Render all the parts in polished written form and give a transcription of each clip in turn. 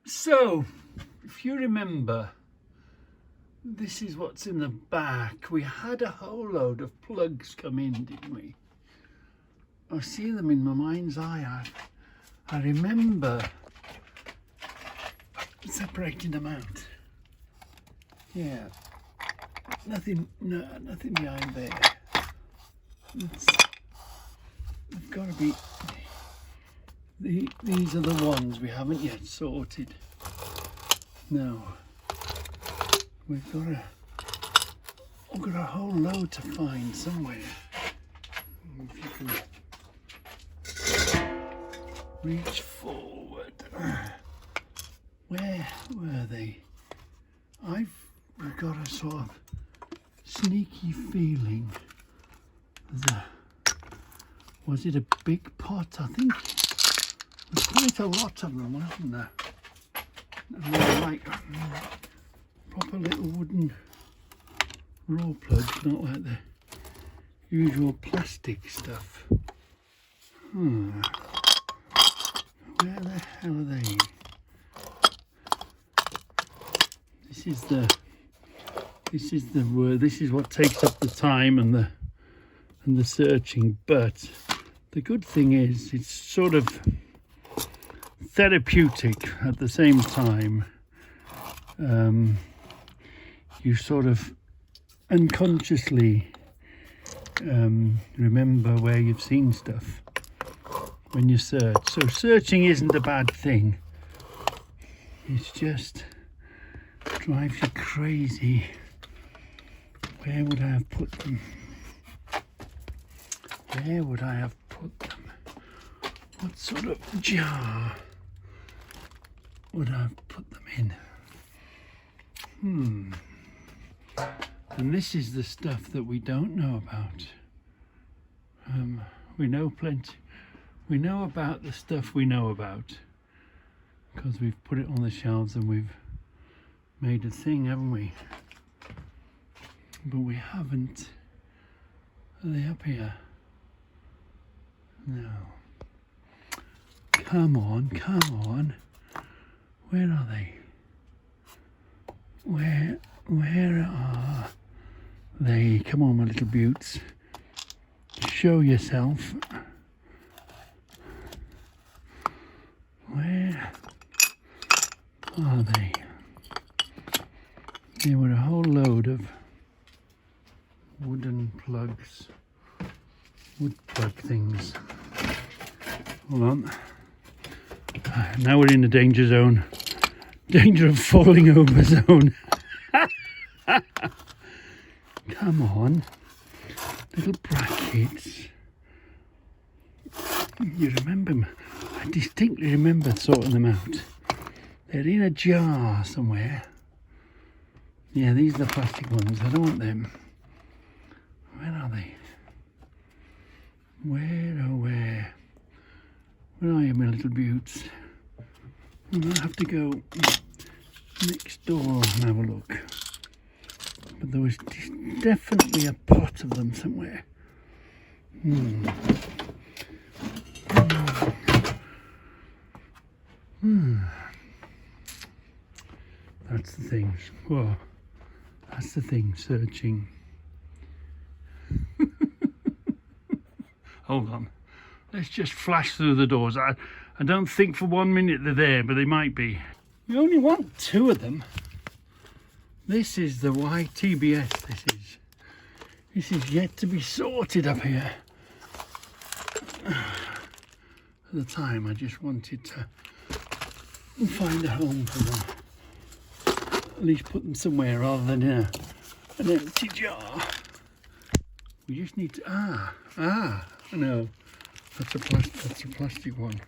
So, if you remember, this is what's in the back. We had a whole load of plugs come in, didn't we? I see them in my mind's eye. I remember separating them out. Yeah, nothing behind there. They've got to be. These are the ones we haven't yet sorted. No, we've got a whole load to find somewhere. If you can reach forward. Where were they? I've got a sort of sneaky feeling. Was it a big pot? I think there's quite a lot of them, wasn't there? And they're like proper little wooden raw plugs, not like the usual plastic stuff. Where the hell are they? This is what takes up the time and the searching, but the good thing is it's sort of therapeutic at the same time. You sort of unconsciously remember where you've seen stuff when you search. So searching isn't a bad thing. It's just drives you crazy. Where would I have put them? Where would I have put them? What sort of jar would I have put them in? And this is the stuff that we don't know about. We know plenty. We know about the stuff we know about because we've put it on the shelves and we've made a thing, haven't we? But we haven't. Are they up here? No. Come on, come on. Where are they? Where are they? Come on, my little beauts. Show yourself. Where are they? There were a whole load of wooden plugs, wood plug things. Hold on. Now we're in the danger zone. Danger of falling over zone. Come on. Little brackets. You remember them? I distinctly remember sorting them out. They're in a jar somewhere. Yeah, these are the plastic ones. I don't want them. Where are they? Where, oh where? Where are you, my little beauts? I might have to go next door and have a look. But there was definitely a pot of them somewhere. That's the thing. Whoa. That's the thing, searching. Hold on. Let's just flash through the doors. I don't think for 1 minute they're there, but they might be. You only want 2 of them. This is the YTBS, this is yet to be sorted up here. At the time I just wanted to find a home for them. At least put them somewhere rather than in an empty jar. We just need to, no, that's a plastic one.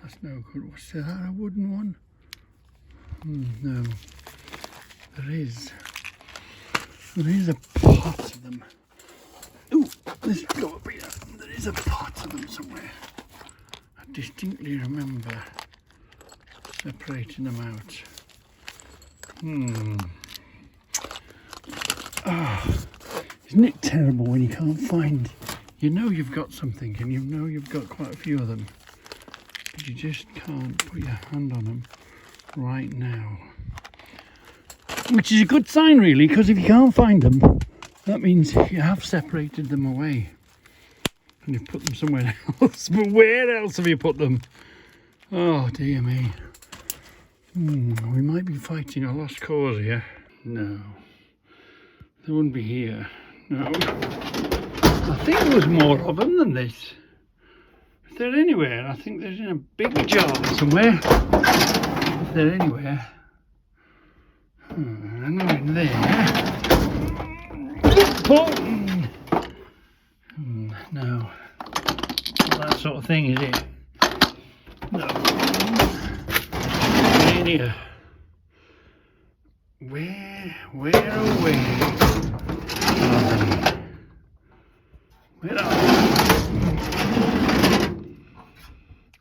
That's no good. Was that a wooden one? No. There is a pot of them. Ooh, let's go up here. There is a pot of them somewhere. I distinctly remember separating them out. Isn't it terrible when you can't find? You know you've got something, and you know you've got quite a few of them, but you just can't put your hand on them. right now. Which is a good sign really, because if you can't find them, that means you have separated them away. And you've put them somewhere else. But where else have you put them? Oh dear me. We might be fighting a lost cause here. No. They wouldn't be here. No. I think there was more of them than this. If they're anywhere, I think there's in a big jar somewhere. If they're anywhere. They're not in there. No. Not that sort of thing, is it? No. In here. Where are they? Where are they?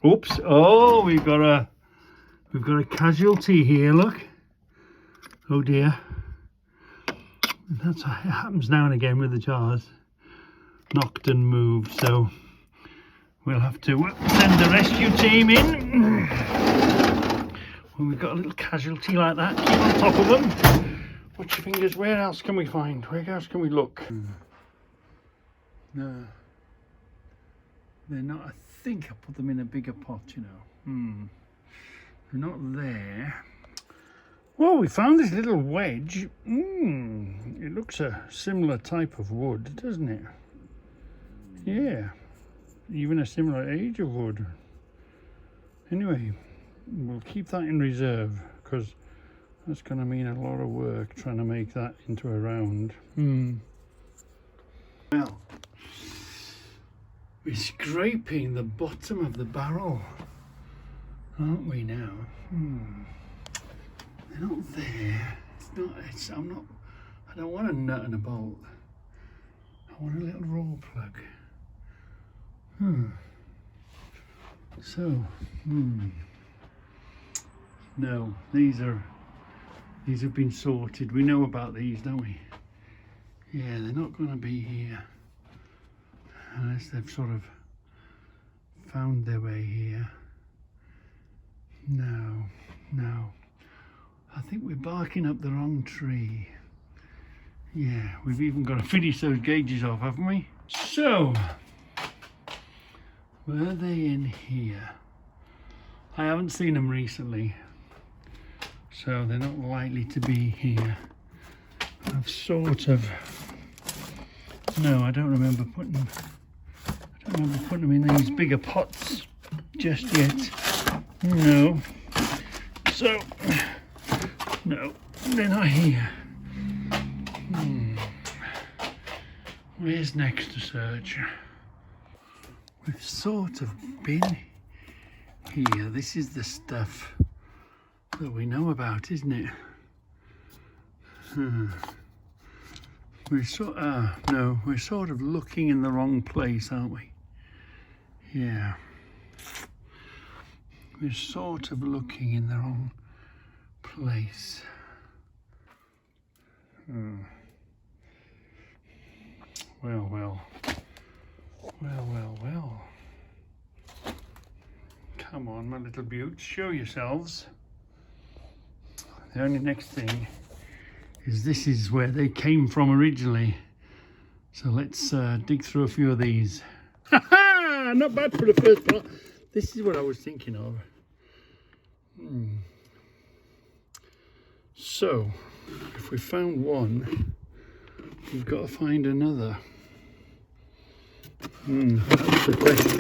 Oops! Oh, we've got a casualty here. Look. Oh dear. That's what happens now and again with the jars. Knocked and moved, so we'll have to send the rescue team in. When we've got a little casualty like that, keep on top of them. Watch your fingers. Where else can we find? Where else can we look? No. They're not. I think I put them in a bigger pot, you know. They're not there. Well, we found this little wedge. It looks a similar type of wood, doesn't it? Yeah. Even a similar age of wood. Anyway, we'll keep that in reserve because that's going to mean a lot of work trying to make that into a round. Well, we're scraping the bottom of the barrel, aren't we now? They're not there. I don't want a nut and a bolt. I want a little raw plug. So, no, these have been sorted. We know about these, don't we? Yeah, they're not going to be here unless they've sort of found their way here. No. I think we're barking up the wrong tree. Yeah, we've even got to finish those gauges off, haven't we? So, were they in here? I haven't seen them recently, so they're not likely to be here. I've sort of... No, I don't remember putting them in these bigger pots just yet. No. So, no, they're not here. Where's next to search? We've sort of been here. This is the stuff that we know about, isn't it? We're sort of looking in the wrong place, aren't we? Yeah. We're sort of looking in the wrong place. Well. Come on, my little beauts, show yourselves. The only next thing is this is where they came from originally. So let's dig through a few of these. Ha! Not bad for the first part. This is what I was thinking of. So, if we found one, we've got to find another. That's the question.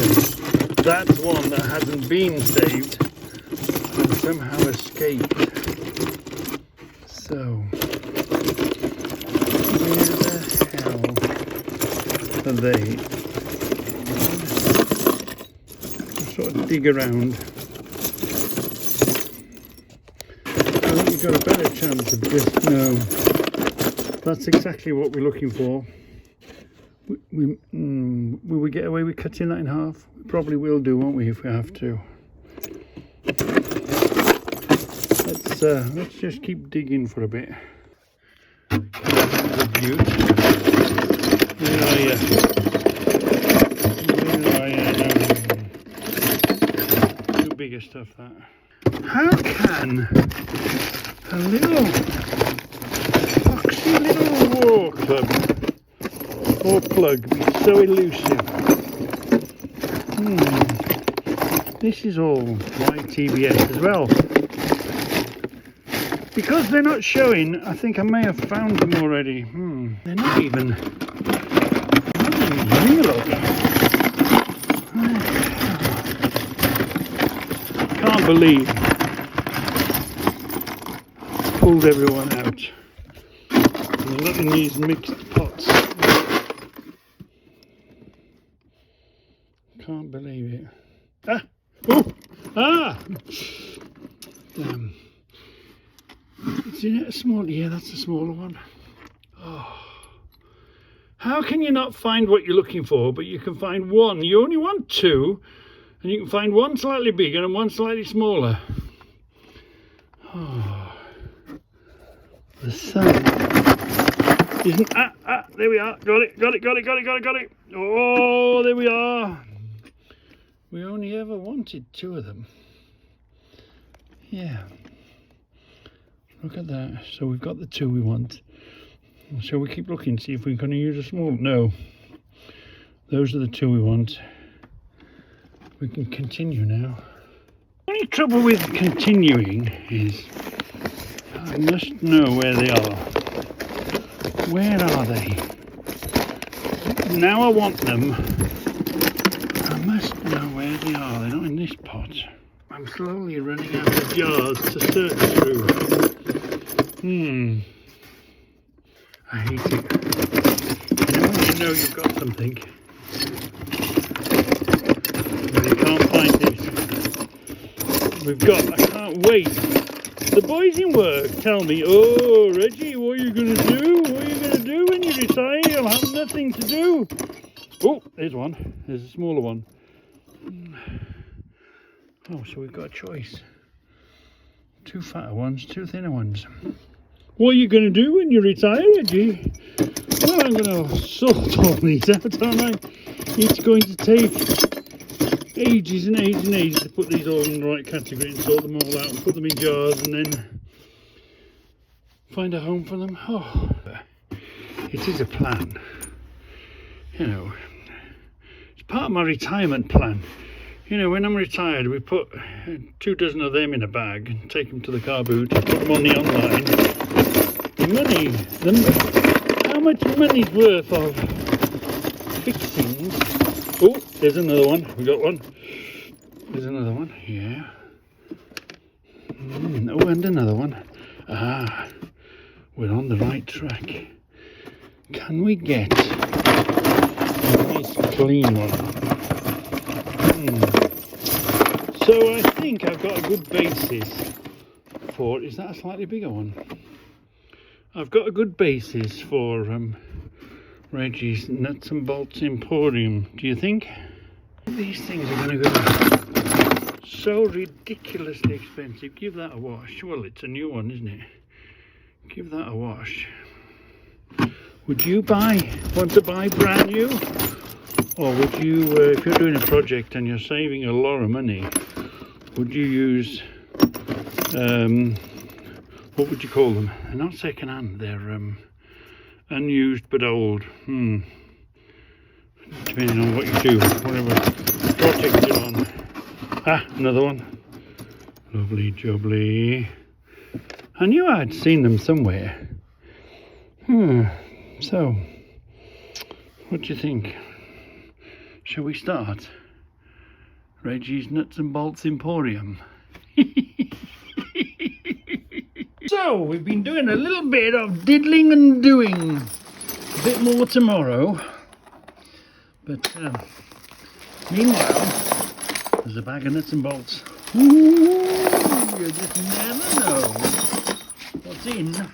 That's one that hasn't been saved and somehow escaped. So, where the hell are they? Sort of dig around. I think you've got a better chance of just... No, that's exactly what we're looking for. Will we get away with cutting that in half? We probably will do, won't we, if we have to. Let's just keep digging for a bit. Where are you? Too big a stuff, that. How can a little foxy little war club or plug be so elusive? This is all YTBS as well. Because they're not showing, I think I may have found them already. They're not even real. Can't believe pulled everyone out. They're not in these mixed pots. Can't believe it. Ah! Oh! Ah! Damn. Isn't it a small? Yeah, that's a smaller one. Oh. How can you not find what you're looking for, but you can find one? You only want two, and you can find one slightly bigger and one slightly smaller. Oh. The sun isn't. There we are. Got it. Oh, there we are. We only ever wanted two of them. Yeah. Look at that. So we've got the two we want. Shall we keep looking, see if we're going to use a small? No. Those are the two we want. We can continue now. The only trouble with continuing is I must know where they are. Where are they? Now I want them. I must know where they are. They're not in this pot. I'm slowly running out of jars to search through. I hate it. You know when you know you've got something, but you can't find it. I can't wait. The boys in work tell me, oh, Reggie, what are you going to do? What are you going to do when you retire? You'll have nothing to do. Oh, there's one. There's a smaller one. Oh, so we've got a choice. Two fatter ones, two thinner ones. What are you going to do when you retire, Reggie? Well, I'm going to sort all these out, aren't I? It's going to take ages and ages and ages to put these all in the right category and sort them all out and put them in jars and then find a home for them. Oh, it is a plan. You know, it's part of my retirement plan. You know, when I'm retired, we put 24 of them in a bag and take them to the car boot, put them on the online. The money, how much money's worth of fixings? Oh, there's another one. We got one. There's another one. Yeah. Oh, and another one. Ah, we're on the right track. Can we get a nice clean one? So I think I've got a good basis for. Is that a slightly bigger one? I've got a good basis for Reggie's Nuts and Bolts Emporium. Do you think? These things are going to go so ridiculously expensive. Give that a wash. Well, it's a new one, isn't it? Give that a wash. Would you want to buy brand new? Or would you, if you're doing a project and you're saving a lot of money, would you use, what would you call them? They're not second hand, they're unused but old. Depending on what you do, whatever project you're on. Ah, another one. Lovely jubbly. I knew I'd seen them somewhere. So, what do you think? Shall we start? Reggie's Nuts and Bolts Emporium. So, we've been doing a little bit of diddling and doing. A bit more tomorrow. But, meanwhile, there's a bag of nuts and bolts. Ooh, you just never know what's in a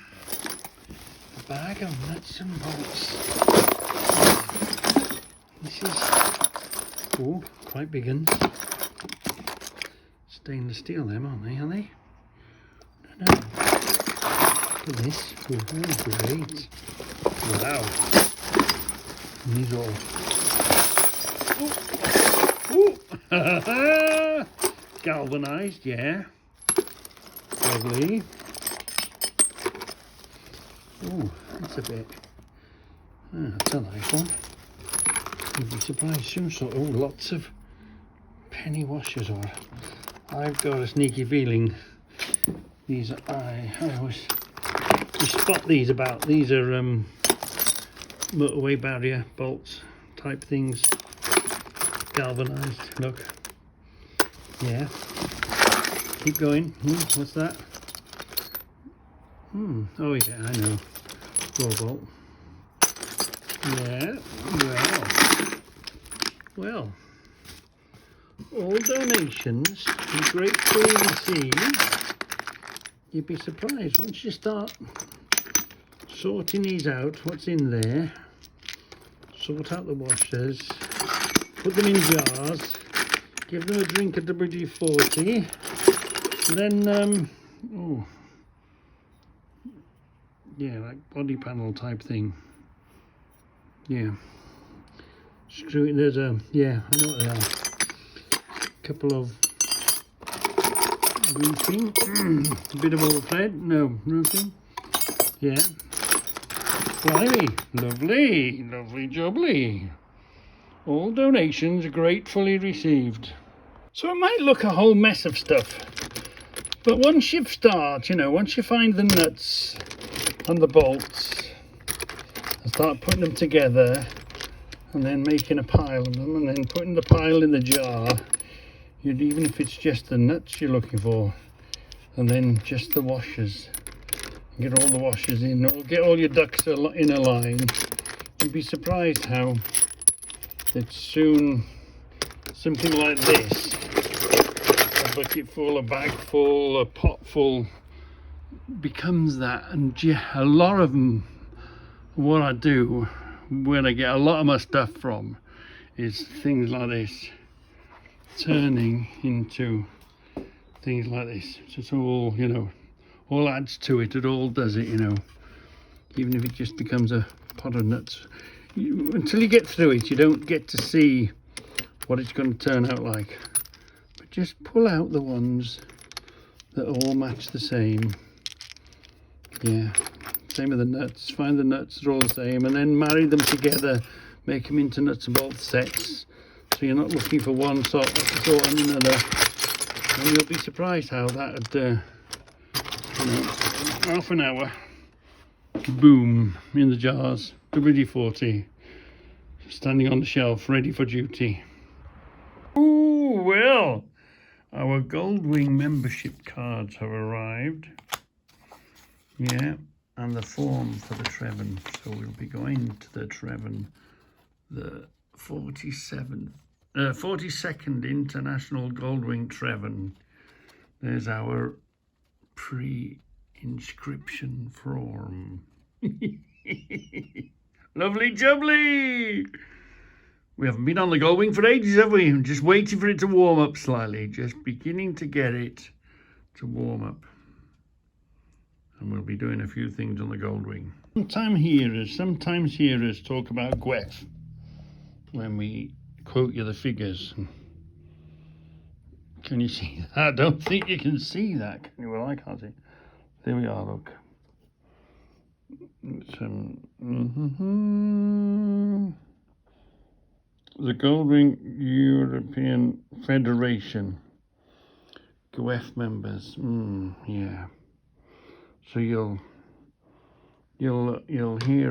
bag of nuts and bolts. This is, oh, quite big ones. Stainless steel them, aren't they? Are they? No. Look at this. Oh, great. Wow. And these all. Oh. Galvanized, yeah. lovely. Oh, that's a bit. That's a nice one. You'd be surprised. Some sort. Oh, lots of penny washers. Or I've got a sneaky feeling these are. I always you spot these about. These are motorway barrier bolts type things, galvanized. Look. Yeah. Keep going. What's that? Oh yeah, I know. 4-bolt. Yeah. Well. All donations we gratefully receive. You'd be surprised once you start sorting these out. What's in there? Sort out the washers. Put them in jars. Give them a drink at WD-40. Then, oh, yeah, like body panel type thing. Yeah. Screw it. There's a, yeah, I know what they are. Couple of roofing. A bit of old thread. No, roofing. Yeah. Blimey. Lovely. Lovely jubbly. All donations gratefully received. So it might look a whole mess of stuff, but once you've started, you know, once you find the nuts and the bolts and start putting them together and then making a pile of them and then putting the pile in the jar, even if it's just the nuts you're looking for and then just the washers, get all the washers in, or get all your ducks in a line, you'd be surprised how it's soon something like this, a bucket full, a bag full, a pot full, becomes that. And yeah, a lot of them, what I do, where I get a lot of my stuff from, is things like this, turning into things like this. So it's all, you know, all adds to it, it all does it, you know, even if it just becomes a pot of nuts. Until you get through it, you don't get to see what it's going to turn out like. But just pull out the ones that all match the same. Yeah, same with the nuts. Find the nuts, they're all the same, and then marry them together, make them into nuts and bolt sets. So you're not looking for one sort and another. And you'll be surprised how that would, you know, half an hour, boom, in the jars. WD-40, standing on the shelf, ready for duty. Ooh, well, our Goldwing membership cards have arrived. Yeah, and the form for the Trevin. So we'll be going to the Trevin, the 42nd International Goldwing Trevin. There's our pre-inscription form. Lovely jubbly! We haven't been on the Goldwing for ages, have we? I'm just waiting for it to warm up slightly. Just beginning to get it to warm up. And we'll be doing a few things on the Goldwing. Sometimes hearers talk about Gwef when we quote you the figures. Can you see that? I don't think you can see that. Can you? Well, I can't see. There we are, look. The Goldwing European Federation, GWEF members. Yeah. So you'll hear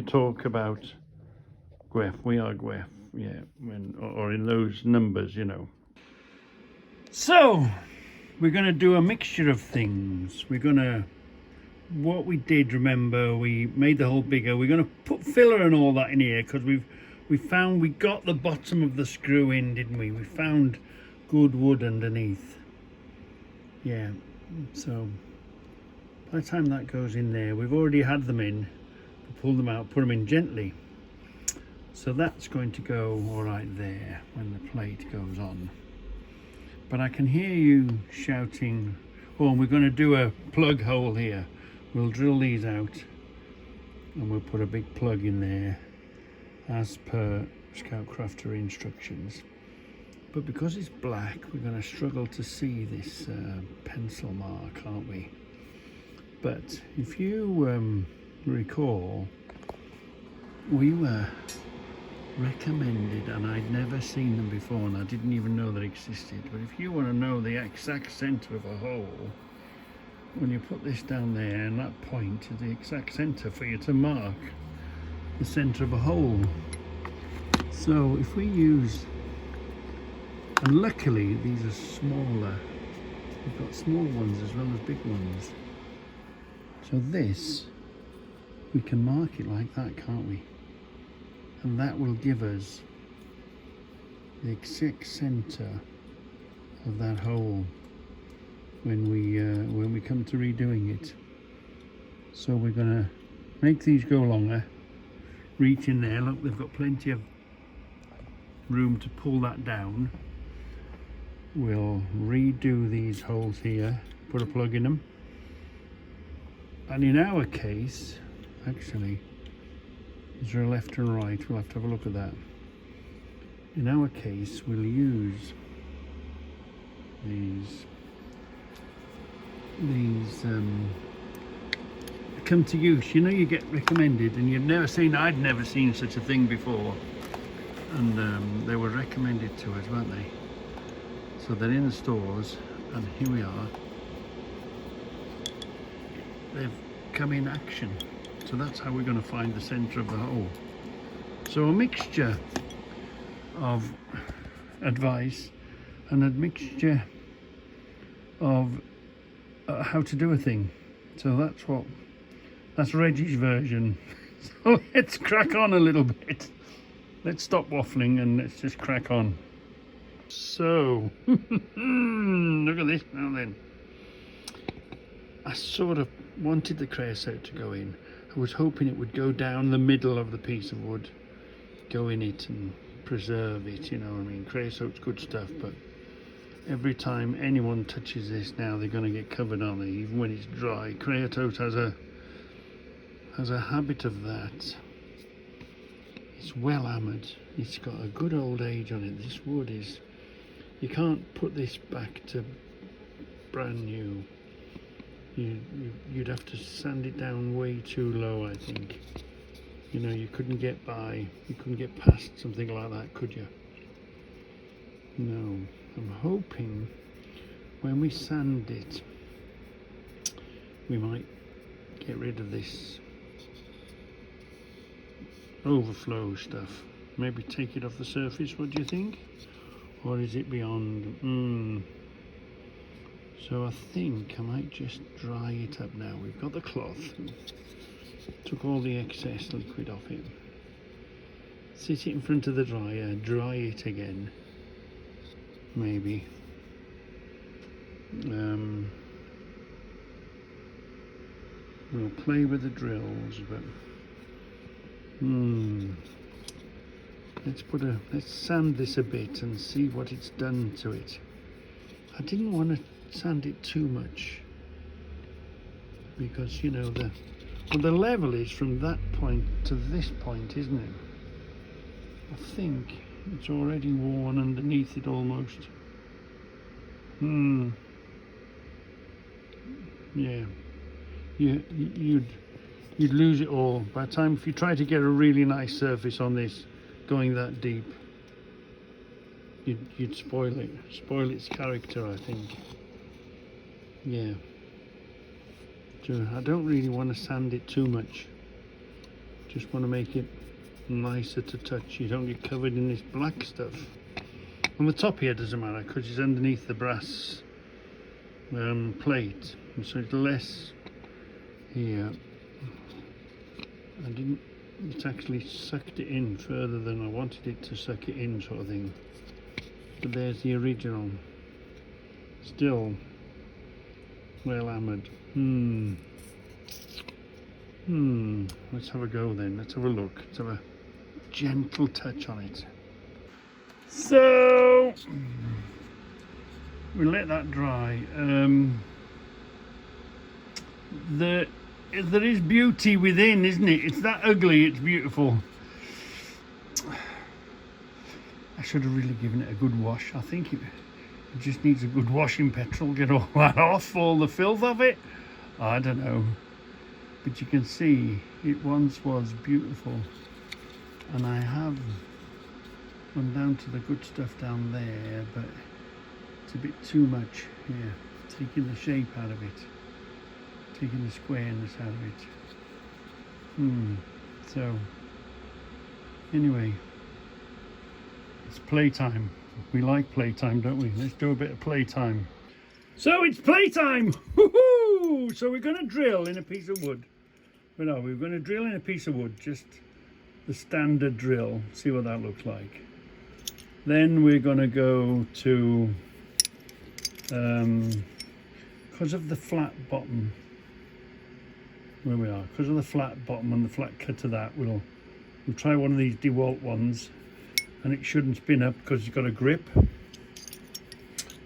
talk about GWEF. We are GWEF. Yeah. Or in those numbers, you know. So we're going to do a mixture of things. What we did, remember, we made the hole bigger. We're going to put filler and all that in here because we got the bottom of the screw in, didn't we? We found good wood underneath. Yeah, so by the time that goes in there, we've already had them in. We pull them out, put them in gently. So that's going to go all right there when the plate goes on. But I can hear you shouting, oh, and we're going to do a plug hole here. We'll drill these out and we'll put a big plug in there as per Scout Crafter instructions. but because it's black, we're going to struggle to see this pencil mark, aren't we? But if you recall, we were recommended, and I'd never seen them before, and I didn't even know they existed, but if you want to know the exact center of a hole, when you put this down there, and that point is the exact center for you to mark the center of a hole. So if we use, and luckily these are smaller, we've got small ones as well as big ones, so this, we can mark it like that, can't we? And that will give us the exact center of that hole when we come to redoing it. So we're going to make these go longer, reach in there, look, they've got plenty of room to pull that down. We'll redo these holes here, put a plug in them, and in our case, actually, is there a left and right? We'll have to have a look at that. In our case, we'll use these come to use. You know, you get recommended, and I'd never seen such a thing before, and they were recommended to us, weren't they? So they're in the stores, and here we are. They've come in action. So that's how we're going to find the center of the hole. So a mixture of advice and a mixture of how to do a thing. So that's Reggie's version. So let's crack on a little bit. Let's stop waffling and let's just crack on. So look at this now then. I sort of wanted the creosote to go in. I was hoping it would go down the middle of the piece of wood, go in it and preserve it, you know what I mean. Creosote's good stuff, but every time anyone touches this now, they're going to get covered, aren't they, even when it's dry. Creosote has a habit of that. It's well hammered. It's got a good old age on it. This wood is, you can't put this back to brand new. You'd have to sand it down way too low, I think. You know, you couldn't get past something like that, could you? No. I'm hoping when we sand it, we might get rid of this overflow stuff. Maybe take it off the surface, what do you think? Or is it beyond? So I think I might just dry it up now. We've got the cloth, took all the excess liquid off it. Sit it in front of the dryer, dry it again, maybe. We'll play with the drills, but let's sand this a bit and see what it's done to it. I didn't want to sand it too much because, you know, the level is from that point to this point, isn't it? I think it's already worn underneath it almost. Yeah, you'd lose it all by the time, if you try to get a really nice surface on this going that deep, you'd spoil its character, I think. Yeah, so I don't really want to sand it too much, just want to make it nicer to touch. You don't get covered in this black stuff. On the top here doesn't matter because it's underneath the brass plate, and so it's less here. It's actually sucked it in further than I wanted it to suck it in, sort of thing. But there's the original, still well hammered. Let's have a go then. Let's have a look. Let's have a gentle touch on it. So we'll let that dry. There is beauty within, isn't it? It's that ugly, it's beautiful. I should have really given it a good wash. I think it just needs a good wash in petrol, get all that off, all the filth of it. I don't know. But you can see it once was beautiful. And I have gone down to the good stuff down there, but it's a bit too much here. Taking the shape out of it. Taking the squareness out of it. So, anyway, it's playtime. We like playtime, don't we? Let's do a bit of playtime. So it's playtime! Woohoo! So we're going to drill in a piece of wood. Well, no, we're going to drill in a piece of wood, just the standard drill. See what that looks like. Then we're going to go to, because of the flat bottom, where we are, because of the flat bottom and the flat cut of that, we'll try one of these DeWalt ones, and it shouldn't spin up because it's got a grip.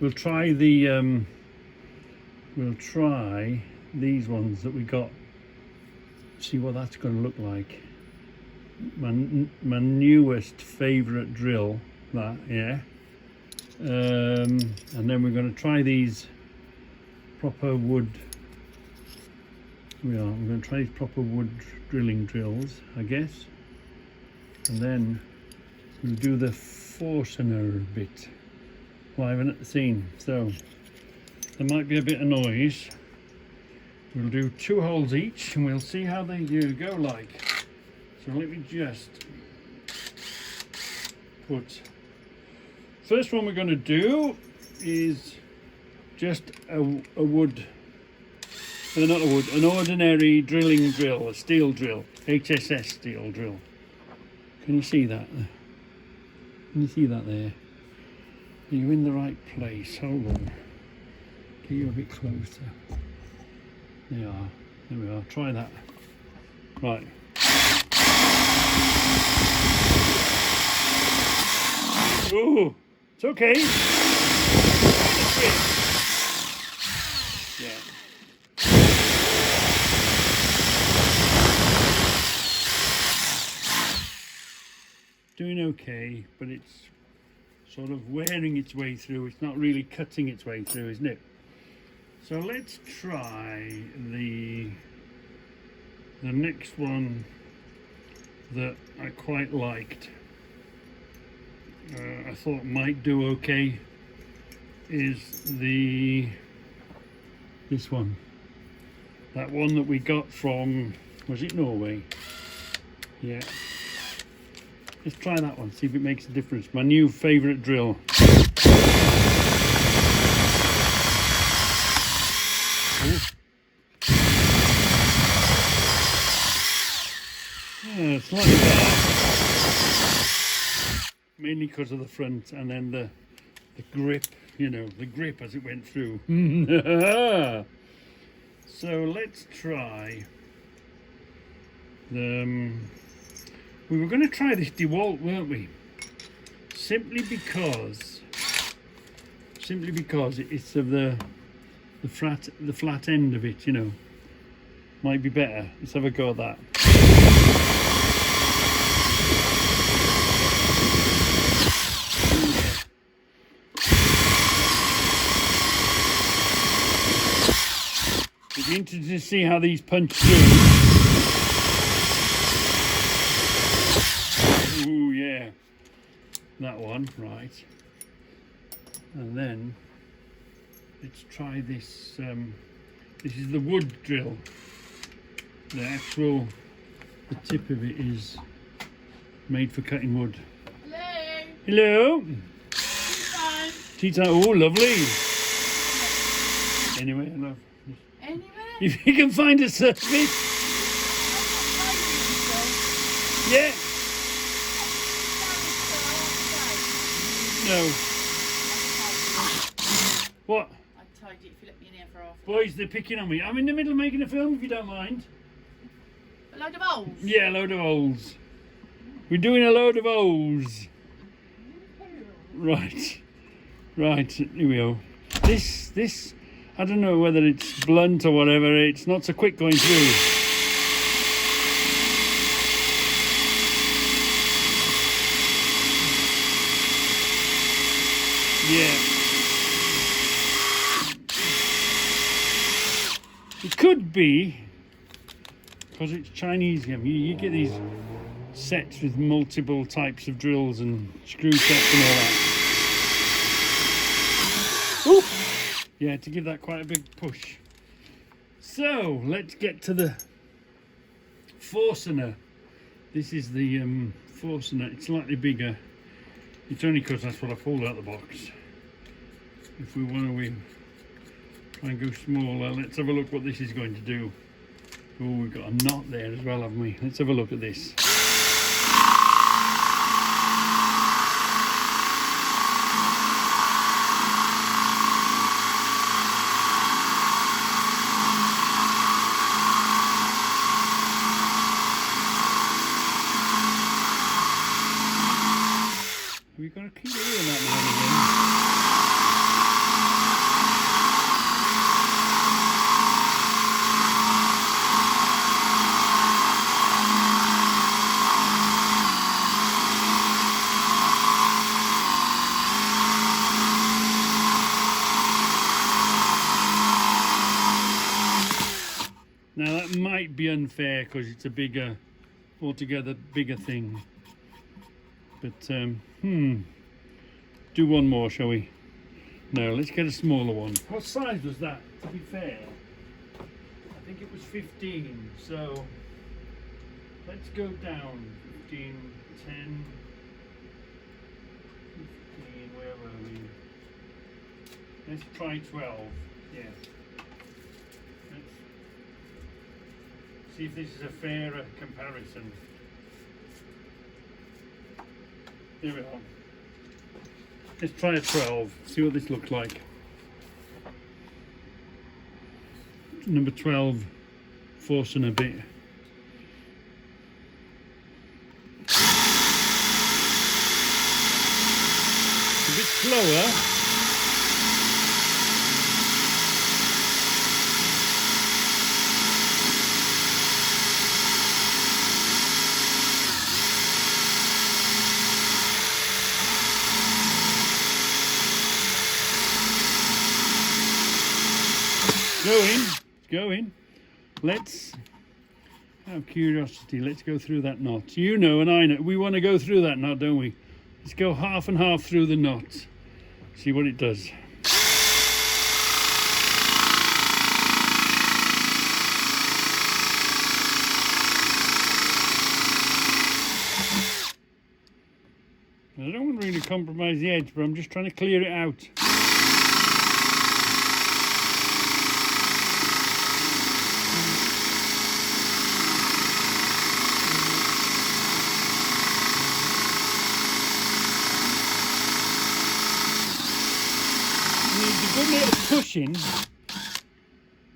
We'll try the these ones that we got. See what that's going to look like. My newest favourite drill, that, yeah. And then we're going to try these proper wood. I'm going to try these proper wood drilling drills, I guess. And then we'll do the Forstner bit live and at the scene. So there might be a bit of noise. We'll do 2 holes each and we'll see how they go like. So let me just put, first one we're going to do is just a wood, not a wood, an ordinary drilling drill, a steel drill, HSS steel drill. Can you see that? Can you see that there? Are you in the right place? Hold on. Get you a bit closer. There you are. There we are. Try that. Right. Oh, it's okay. Yeah. Doing okay, but it's sort of wearing its way through. It's not really cutting its way through, isn't it? So let's try the next one that I quite liked. I thought might do okay is this one. That one that we got from, was it Norway? Yeah. Let's try that one, see if it makes a difference. My new favourite drill. Yeah, it's like that. Mainly because of the front and then the grip, you know, the grip as it went through. So let's try we were going to try this DeWalt, weren't we? Simply because it's of the flat end of it, you know. Might be better. Let's have a go at that. It'd be interesting to see how these punch through. Ooh, yeah. That one, right. And then let's try this. This is the wood drill. The tip of it is made for cutting wood. Hello. Hello. Tea time. Oh, lovely. Anyway, I love. Anyway. If you can find a surface. Yeah. No. What? I'd tidy it if you let me in here for half. Boys, they're picking on me. I'm in the middle of making a film, if you don't mind. A load of holes? Yeah, a load of holes. We're doing a load of holes. Right. Right, here we go. This, I don't know whether it's blunt or whatever, it's not so quick going through. Yeah. It could be because it's Chinese game. You get these sets with multiple types of drills and screw sets and all that. Ooh. Yeah, to give that quite a big push. So let's get to the Forstner. This is the Forstner. It's slightly bigger. It's only because that's what I pulled out of the box. If we want to try and go smaller, let's have a look what this is going to do. Oh, we've got a knot there as well, haven't we? Let's have a look at this. We've got to keep doing that now and again. Now that might be unfair because it's a bigger, altogether bigger thing. But do one more, shall we? No, let's get a smaller one. What size was that, to be fair? I think it was 15, so let's go down. 15, 10, 15, where were we? Let's try 12, yeah. Let's see if this is a fairer comparison. There we are. Let's try a 12, see what this looks like. Number 12, Forstner bit. A bit slower. Going. Let's, out of curiosity, let's go through that knot. You know and I know, we want to go through that knot, don't we? Let's go half and half through the knot. See what it does. I don't want to really compromise the edge, but I'm just trying to clear it out.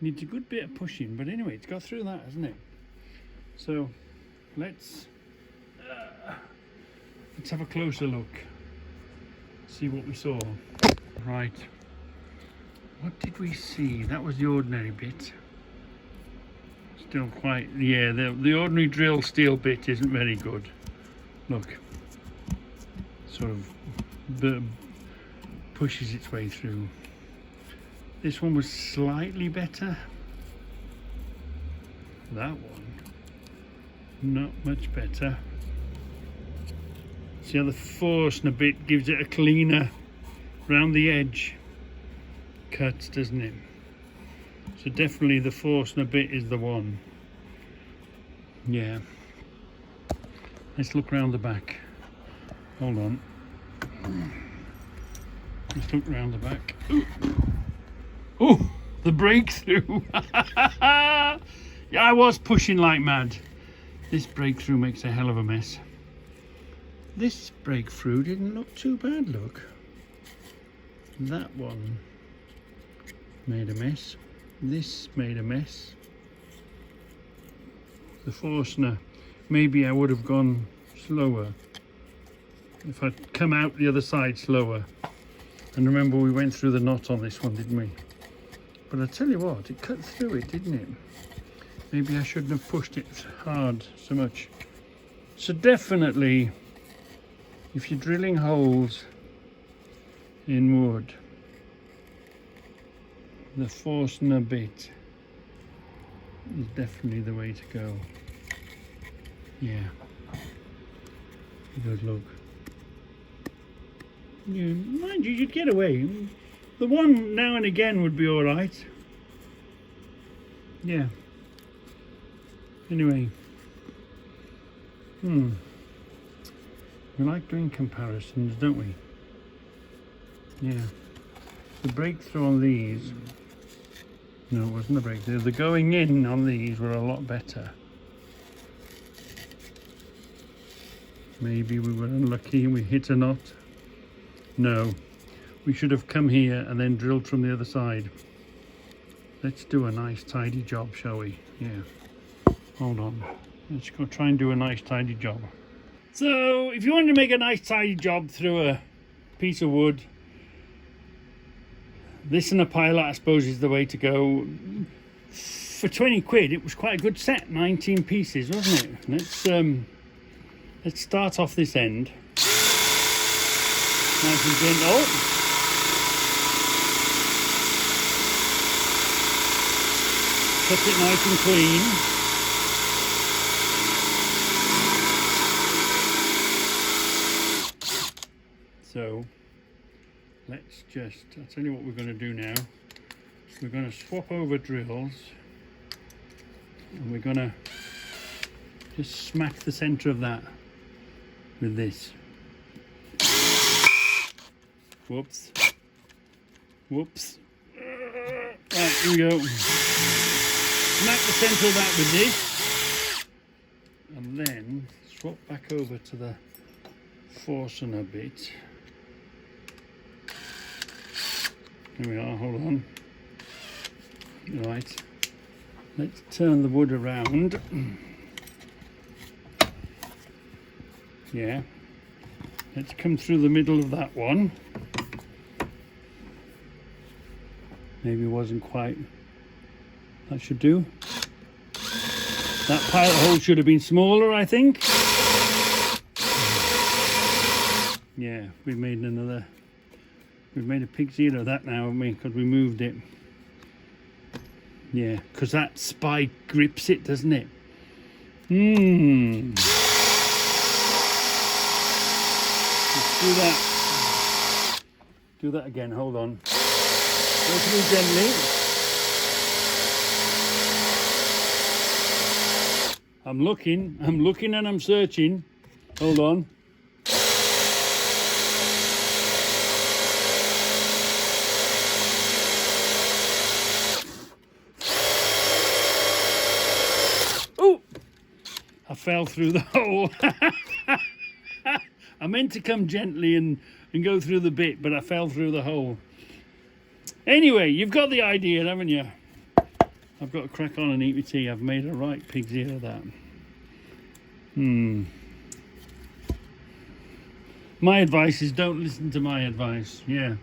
Needs a good bit of pushing, but anyway, it's got through that, hasn't it? So let's have a closer look, see what we saw. Right, what did we see? That was the ordinary bit. Still quite, yeah, the ordinary drill steel bit isn't very good. Look, sort of pushes its way through. This one was slightly better. That one, not much better. See how the Forstner bit gives it a cleaner round the edge cut, doesn't it? So definitely the Forstner bit is the one. Yeah. Let's look round the back. Hold on. Let's look round the back. Ooh. Oh, the breakthrough. Yeah, I was pushing like mad. This breakthrough makes a hell of a mess. This breakthrough didn't look too bad, look. That one made a mess. This made a mess. The Forstner, maybe I would have gone slower if I'd come out the other side slower. And remember, we went through the knot on this one, didn't we? But I tell you what, it cut through it, didn't it? Maybe I shouldn't have pushed it hard so much. So definitely, if you're drilling holes in wood. The Forstner bit is definitely the way to go. Yeah. Good look. Yeah, mind you, you'd get away. The one now and again would be alright. Yeah. Anyway. We like doing comparisons, don't we? Yeah. The breakthrough on these, no, it wasn't a breakthrough. The going in on these were a lot better. Maybe we were unlucky and we hit a knot. No, we should have come here and then drilled from the other side. Let's do a nice tidy job, shall we? Yeah. Hold on. Let's go try and do a nice tidy job. So, if you want to make a nice tidy job through a piece of wood, this and a pilot, I suppose, is the way to go. For 20 quid, it was quite a good set. 19 pieces, wasn't it? Let's start off this end. Nice and gentle. Cut it nice and clean. So, let's just, I'll tell you what we're going to do now. We're going to swap over drills. And we're going to just smack the centre of that with this. Whoops. Whoops. Right, here we go. Smack the centre of that with this. And then swap back over to the Forstner bit. Here we are, hold on. Right. Let's turn the wood around. Yeah. Let's come through the middle of that one. Maybe it wasn't quite. That should do. That pilot hole should have been smaller, I think. Yeah, we've made a pig's ear of that now, haven't we? Because we moved it. Yeah, because that spike grips it, doesn't it? Let's do that. Do that again, hold on. Go through gently. I'm looking and I'm searching. Hold on. Oh! I fell through the hole. I meant to come gently and go through the bit, but I fell through the hole. Anyway, you've got the idea, haven't you? I've got to crack on and eat my tea. I've made a right pig's ear of that. My advice is don't listen to my advice. Yeah.